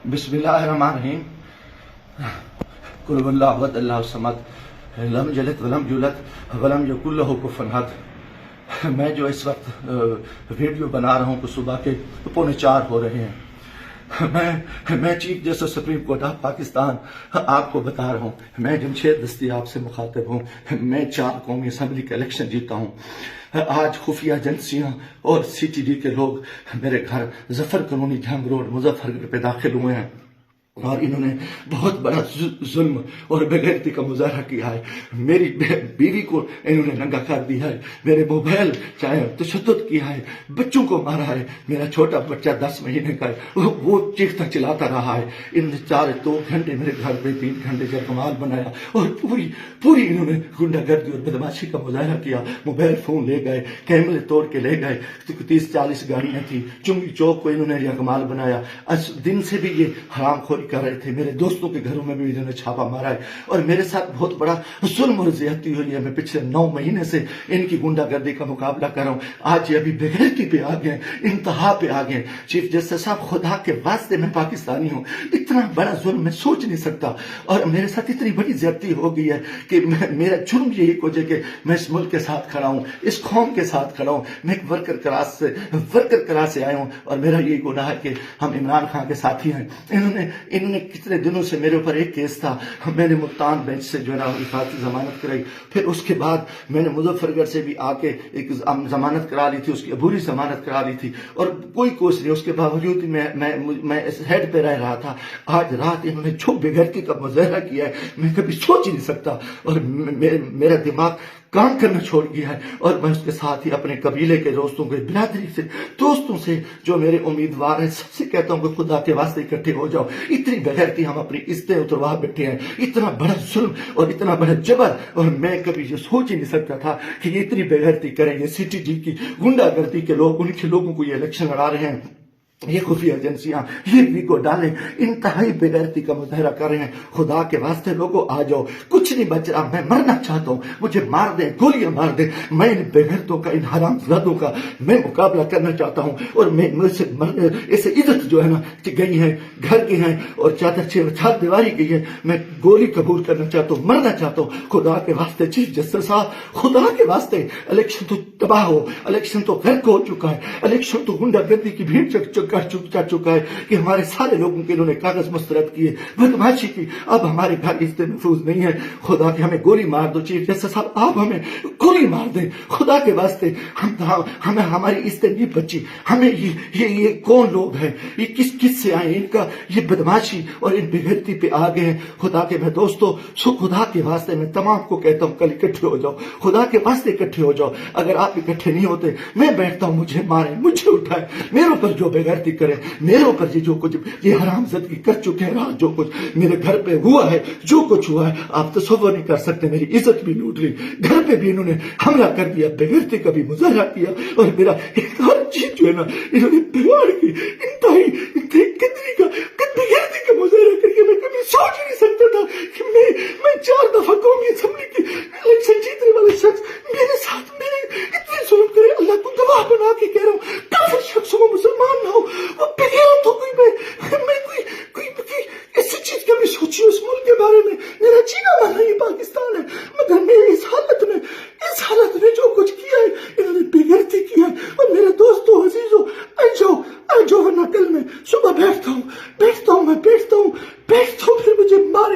بسم اللہ الرحمن الرحیم. قل هو اللہ احد اللہ الصمد لم یلد ولم یولد ولم یکن لہ کفوا احد. میں جو اس وقت ویڈیو بنا رہا ہوں کہ صبح کے 3:45 ہو رہے ہیں. میں chief justice supreme court of Pakistan آپ کو بتا رہا ہوں. میں جمشید دستیاب سے مخاطب ہوں. میں 4 قومی اسمبلی کا الیکشن جیتا ہوں. آج خفیہ ایجنسیاں اور سی ٹی ڈی کے لوگ میرے گھر ظفر کالونی جھنگ روڈ مظفر گڑھ پہ داخل ہوئے ہیں اور انہوں نے بہت بڑا ظلم اور بے غیرتی کا مظاہرہ کیا ہے. میری بیوی کو انہوں نے ننگا کر دیا ہے. میرے موبائل چاہے تشدد کیا ہے. بچوں کو مارا ہے. میرا چھوٹا بچہ 10 مہینے کا ہے, وہ چیختا چلاتا رہا ہے. انہوں نے 2 گھنٹے میرے گھر پہ 3 گھنٹے جرگمال بنایا اور پوری انہوں نے غنڈہ گردی اور بدماشی کا مظاہرہ کیا. موبائل فون لے گئے, کیمرے توڑ کے لے گئے. 30-40 گاڑیاں تھیں. چنگی چوک کو انہوں نے جرگمال بنایا. دن سے بھی یہ حرام خوری کر رہے تھے. میرے دوستوں کے گھروں میں بھی انہوں نے چھاپا مارا ہے اور میرے ساتھ بہت بڑا ظلم اور زیادتی ہوئی ہے. میں پچھلے 9 مہینے سے ان کی غنڈہ گردی کا مقابلہ کر رہا ہوں. آج یہ ابھی بے غیرتی پہ آ گئے, انتہا پہ آ گئے. چیف جسٹس صاحب, خدا کے واسطے میں پاکستانی ہوں. اتنا بڑا ظلم میں سوچ نہیں سکتا اور میرے ساتھ اتنی بڑی زیادتی ہو گئی ہے کہ میرا جرم یہی وجہ کہ میں اس ملک کے ساتھ کھڑا ہوں, اس قوم کے ساتھ کھڑا ہوں. میں ایک ورکر کلاس سے آیا ہوں اور میرا یہ گناہ ہے کہ ہم عمران خان کے ساتھی ہیں. انہوں نے کتنے دنوں سے میرے اوپر ایک کیس تھا. میں نے ملتان بینچ سے جو ہے نا حفاظتی ضمانت کرائی. پھر اس کے بعد میں نے مظفر گڑھ سے بھی آ کے ایک ضمانت کرا لی تھی, اس کی عبوری ضمانت کرا لی تھی اور کوئی کوشش نہیں. اس کے باوجود میں اس ہیڈ پہ رہ رہا تھا. آج رات انہوں نے جو بے غیرتی کا مظاہرہ کیا ہے میں کبھی سوچ ہی نہیں سکتا اور میرا دماغ کام کرنا چھوڑ گیا ہے. اور میں اس کے ساتھ ہی اپنے قبیلے کے دوستوں کے برادری سے دوستوں سے جو میرے امیدوار ہیں سب سے کہتا ہوں کہ خدا کے واسطے اکٹھے ہو جاؤ. اتنی بغیرتی ہم اپنی عزتیں اتروا بیٹھے ہیں. اتنا بڑا ظلم اور اتنا بڑا جبر, اور میں کبھی یہ سوچ ہی نہیں سکتا تھا کہ یہ اتنی بغیرتی کریں. یہ سی ٹی ڈی کی غنڈہ گردی کے لوگ, ان کے لوگوں کو یہ الیکشن لڑا رہے ہیں. یہ خفیہ ایجنسیاں یہ ویگو ڈالیں, انتہائی بے غیرتی کا مظاہرہ کر رہے ہیں. خدا کے واسطے لوگوں آ جاؤ. کچھ نہیں بچ رہا. میں مرنا چاہتا ہوں. مجھے مار دیں, گولیاں مار دیں. میں ان بے غیرتوں کا, ان حرام زادوں کا میں مقابلہ کرنا چاہتا ہوں. اور میں اسے عزت جو ہے نا گئی ہے, گھر کی ہیں اور چار دیواری کی ہے. میں گولی قبول کرنا چاہتا ہوں, مرنا چاہتا ہوں. خدا کے واسطے چیف جسٹس صاحب, خدا کے واسطے الیکشن تو تباہ ہو, الیکشن تو غرق ہو چکا ہے. الیکشن تو غنڈہ گردی کی بھیڑ چڑھ چکا ہے کہ ہمارے سارے لوگوں کے انہوں نے کاغذ مسترد کیے, بدماشی کی. اب ہمارے گھر عزتیں محفوظ نہیں ہے. خدا کے ہمیں گولی مار دو. چیف جسٹس صاحب آپ ہمیں گولی مار دیں خدا کے واسطے. ہمیں ہماری عزتیں نہیں بچی. ہمیں یہ کون لوگ ہیں, یہ کس سے آئے, ان کا یہ بدماشی اور ان بے غیرتی پہ آ گئے ہیں. خدا کے میں دوستوں, خدا کے واسطے میں تمام کو کہتا ہوں کل اکٹھے ہو جاؤ. خدا کے واسطے اکٹھے ہو جاؤ. اگر آپ اکٹھے نہیں ہوتے میں بیٹھتا ہوں, مجھے ماریں, مجھے اٹھائیں, میرے اوپر جو بے غیرتی کرے, میرے اوپر یہ جو کچھ یہ حرام زدگی کر چکے ہیں, رات جو کچھ میرے گھر پہ ہوا ہے, جو کچھ ہوا ہے آپ تصور نہیں کر سکتے. میری عزت بھی لوٹ لی, گھر پہ بھی انہوں نے حملہ کر دیا, بے غیرتی کا بھی مظاہرہ کیا اور میرا ایک ہر چیز جو ہے نا انہوں نے بگاڑ کی. انتہائی بے غیرتی کا مظاہرہ کر کے میں کبھی سوچ ہی نہیں سکتا تھا کہ میں 4 دفعہ قومی اسمبلی کی الیکشن جیتنے والے شخص میرے ساتھ میرے اتنے ظلم کرے. اللہ کو گواہ بنا کے کہہ رہا ہوں, کافر شخص ہو, مسلمان نہ ہو, وہ بے غیرت ہو. کوئی ایسی چیز کبھی سوچی اس ملک کے بارے میں. میرا جینا مانا یہ پاکستان ہے, مگر میں اس حالت میں جو کچھ کیا ہے انہوں نے بے غیرتی کیا ہے. اور میرے دوستوں عزیزوں, آ جاؤ ورنہ کل میں صبح بیٹھتا ہوں پھر مجھے مارے,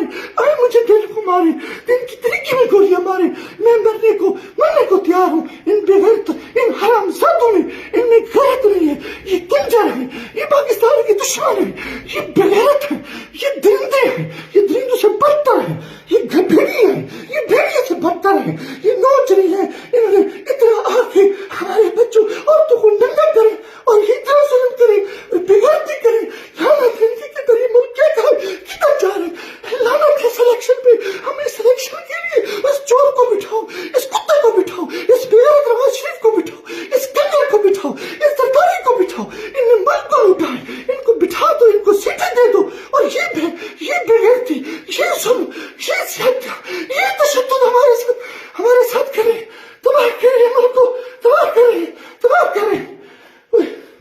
مجھے دل کو مارے, دن کی طریقے میں گولیاں مارے. میں مرنے کو تیار ہوں. ان بے غیرت, ان حرام زادوں میں, ان میں غیرت نہیں ہے. یہ کنجر ہے, یہ پاکستان کے دشمن ہے, یہ بے غیرت ہے, یہ درندے ہیں, یہ درندوں سے بدتر ہے, یہ بھیڑی ہے, یہ بھیڑیے سے بدتر ہے, یہ نوچ رہی ہے. انہوں نے اتنا آ کے ہمارے بچوں عورتوں کو ننگا کرے اور اتنا ظلم کرے, بے غیرتی کرے. لعنت ہے ان کی کہ یہ ملک کدھر جا رہے ہیں. لعنت ہے سلیکشن پہ. ہمیں سلیکشن کے لیے اس چور کو بٹھاؤ, اس کتے کو بٹھاؤ, اس بے غیرت نواز شریف کو بٹھاؤ, اس کنجر کو بٹھاؤ, اس سرکاری کو بٹھاؤ. ان نے ملک کو لوٹا ہے, ان کو بٹھا دو, ان کو سیٹیں دے دو. اور یہ بے غیرتی, یہ ظلم, یہ